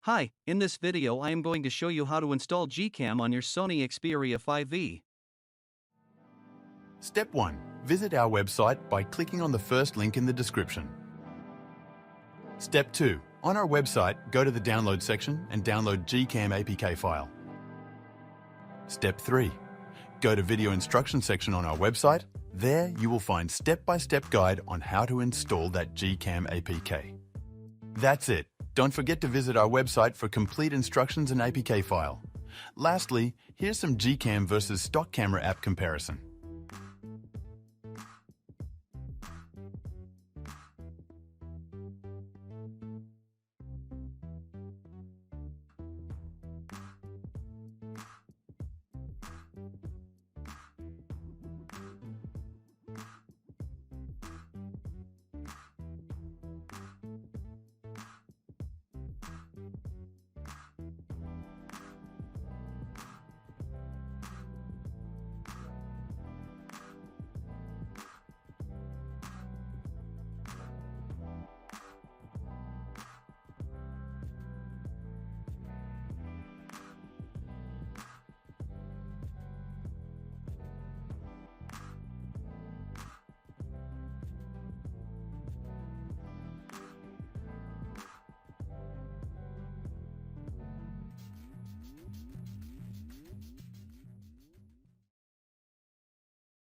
Hi, in this video I am going to show you how to install GCam on your Sony Xperia 5V. Step 1. Visit our website by clicking on the first link in the description. Step 2. On our website, go to the download section and download GCam APK file. Step 3. Go to video instruction section on our website. There you will find step-by-step guide on how to install that GCam APK. That's it. Don't forget to visit our website for complete instructions and APK file. Lastly, here's some GCam versus stock camera app comparison.